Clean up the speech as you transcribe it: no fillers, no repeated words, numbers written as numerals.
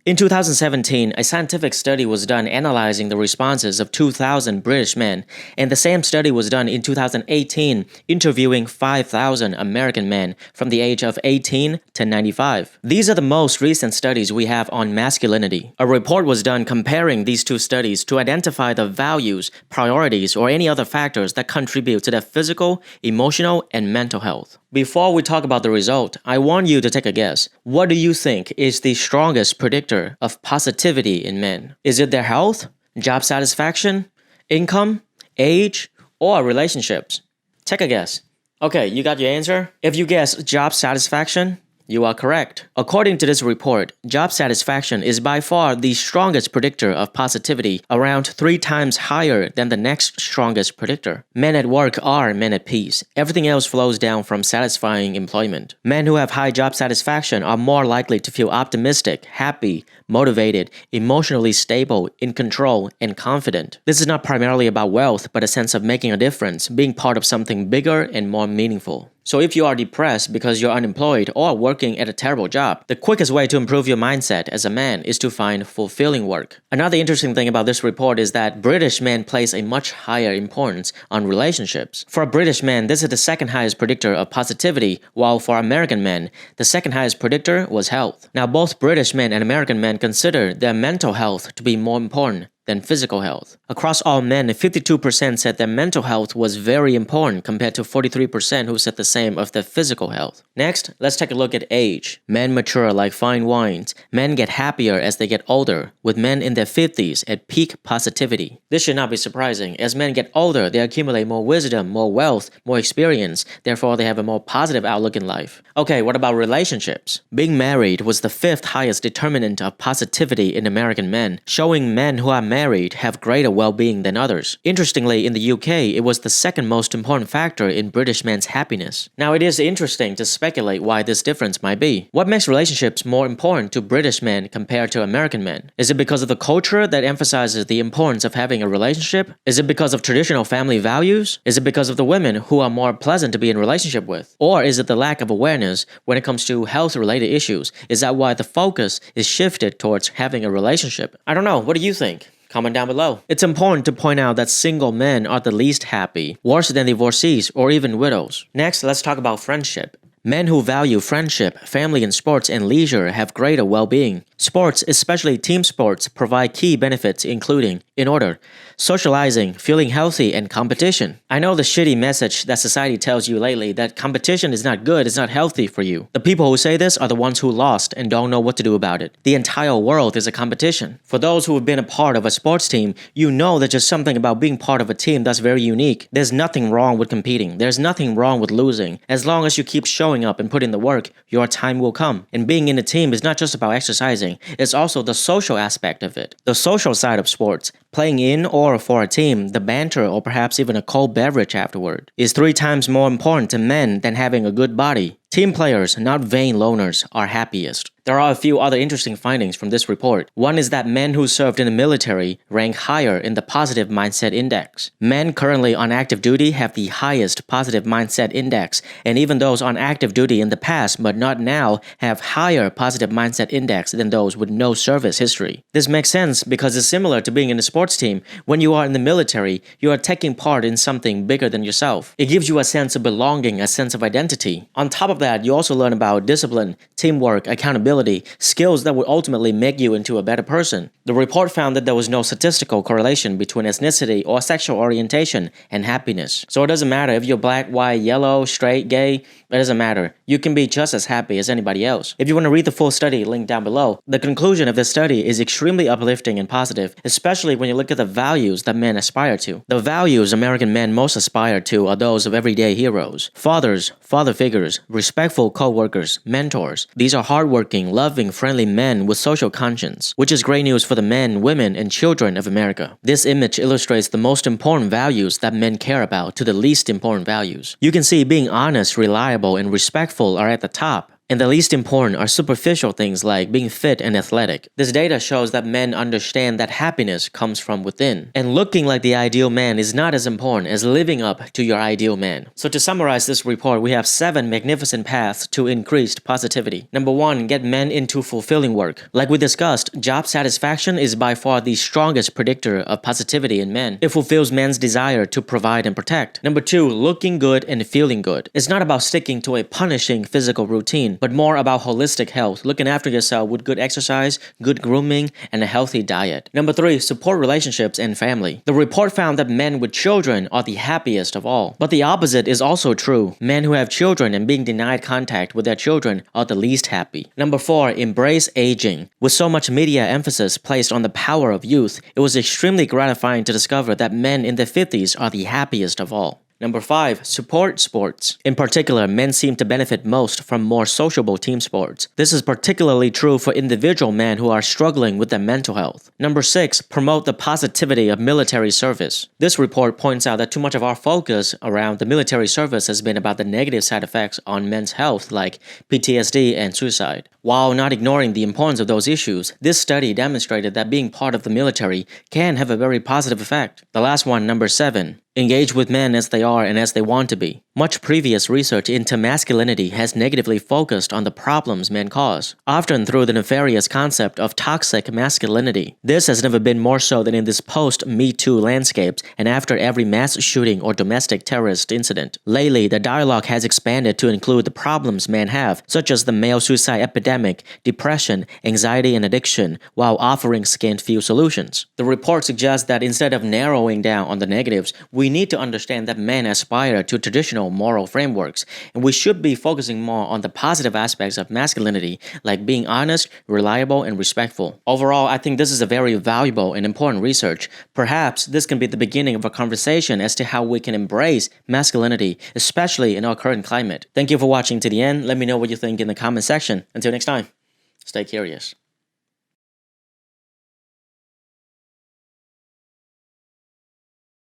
In 2017, a scientific study was done analyzing the responses of 2,000 British men, and the same study was done in 2018, interviewing 5,000 American men from the age of 18 to 95. These are the most recent studies we have on masculinity. A report was done comparing these two studies to identify the values, priorities, or any other factors that contribute to their physical, emotional, and mental health. Before we talk about the result, I want you to take a guess. What do you think is the strongest predictor of positivity in men? Is it their health, job satisfaction, income, age, or relationships? Take a guess. Okay, you got your answer? If you guess job satisfaction, you are correct. According to this report, job satisfaction is by far the strongest predictor of positivity, around 3 times higher than the next strongest predictor. Men at work are men at peace. Everything else flows down from satisfying employment. Men who have high job satisfaction are more likely to feel optimistic, happy, motivated, emotionally stable, in control, and confident. This is not primarily about wealth, but a sense of making a difference, being part of something bigger and more meaningful. So if you are depressed because you're unemployed or working at a terrible job, the quickest way to improve your mindset as a man is to find fulfilling work. Another interesting thing about this report is that British men place a much higher importance on relationships. For a British man, this is the second highest predictor of positivity, while for American men, the second highest predictor was health. Now, both British men and American men consider their mental health to be more important than physical health. Across all men, 52% said their mental health was very important compared to 43% who said the same of their physical health. Next, let's take a look at age. Men mature like fine wines. Men get happier as they get older, with men in their 50s at peak positivity. This should not be surprising. As men get older, they accumulate more wisdom, more wealth, more experience. Therefore, they have a more positive outlook in life. Okay, what about relationships? Being married was the 5th highest determinant of positivity in American men, showing men who are married have greater well-being than others. Interestingly, in the UK, it was the second most important factor in British men's happiness. Now, it is interesting to speculate why this difference might be. What makes relationships more important to British men compared to American men? Is it because of the culture that emphasizes the importance of having a relationship? Is it because of traditional family values? Is it because of the women who are more pleasant to be in a relationship with? Or is it the lack of awareness when it comes to health-related issues? Is that why the focus is shifted towards having a relationship? I don't know. What do you think? Comment down below. It's important to point out that single men are the least happy, worse than divorcees or even widows. Next, let's talk about friendship. Men who value friendship, family, and sports and leisure have greater well-being. Sports, especially team sports, provide key benefits including, in order, socializing, feeling healthy, and competition. I know the shitty message that society tells you lately that competition is not good, it's not healthy for you. The people who say this are the ones who lost and don't know what to do about it. The entire world is a competition. For those who have been a part of a sports team, you know there's just something about being part of a team that's very unique. There's nothing wrong with competing. There's nothing wrong with losing. As long as you keep showing up and put in the work, your time will come. And being in a team is not just about exercising, it's also the social aspect of it. The social side of sports, playing in or for a team, the banter or perhaps even a cold beverage afterward, is 3 times more important to men than having a good body. Team players, not vain loners, are happiest. There are a few other interesting findings from this report. One is that men who served in the military rank higher in the positive mindset index. Men currently on active duty have the highest positive mindset index, and even those on active duty in the past but not now have higher positive mindset index than those with no service history. This makes sense because it's similar to being in a sports team. When you are in the military, you are taking part in something bigger than yourself. It gives you a sense of belonging, a sense of identity. On top of that, you also learn about discipline, teamwork, accountability, skills that will ultimately make you into a better person. The report found that there was no statistical correlation between ethnicity or sexual orientation and happiness. So it doesn't matter if you're black, white, yellow, straight, gay, it doesn't matter. You can be just as happy as anybody else. If you want to read the full study, link down below. The conclusion of this study is extremely uplifting and positive, especially when you look at the values that men aspire to. The values American men most aspire to are those of everyday heroes. Fathers, father figures, respectful co-workers, mentors. These are hardworking, loving, friendly men with social conscience, which is great news for the men, women, and children of America. This image illustrates the most important values that men care about to the least important values. You can see being honest, reliable, and respectful are at the top. and the least important are superficial things like being fit and athletic. This data shows that men understand that happiness comes from within, and looking like the ideal man is not as important as living up to your ideal man. So to summarize this report, we have 7 magnificent paths to increased positivity. Number 1, get men into fulfilling work. Like we discussed, job satisfaction is by far the strongest predictor of positivity in men. It fulfills men's desire to provide and protect. Number 2, looking good and feeling good. It's not about sticking to a punishing physical routine, but more about holistic health, looking after yourself with good exercise, good grooming, and a healthy diet. Number 3, support relationships and family. The report found that men with children are the happiest of all. But the opposite is also true. Men who have children and being denied contact with their children are the least happy. Number 4, embrace aging. With so much media emphasis placed on the power of youth, it was extremely gratifying to discover that men in their 50s are the happiest of all. Number 5, support sports. In particular, men seem to benefit most from more sociable team sports. This is particularly true for individual men who are struggling with their mental health. Number 6, promote the positivity of military service. This report points out that too much of our focus around the military service has been about the negative side effects on men's health like PTSD and suicide. While not ignoring the importance of those issues, this study demonstrated that being part of the military can have a very positive effect. The last one, number 7. Engage with men as they are and as they want to be. Much previous research into masculinity has negatively focused on the problems men cause, often through the nefarious concept of toxic masculinity. This has never been more so than in this post-Me Too landscapes and after every mass shooting or domestic terrorist incident. Lately, the dialogue has expanded to include the problems men have, such as the male suicide epidemic, depression, anxiety, and addiction, while offering scant few solutions. The report suggests that instead of narrowing down on the negatives, we need to understand that men aspire to traditional moral frameworks, and we should be focusing more on the positive aspects of masculinity, like being honest, reliable, and respectful. Overall, I think this is a very valuable and important research. Perhaps this can be the beginning of a conversation as to how we can embrace masculinity, especially in our current climate. Thank you for watching to the end. Let me know what you think in the comment section. Until next time, stay curious.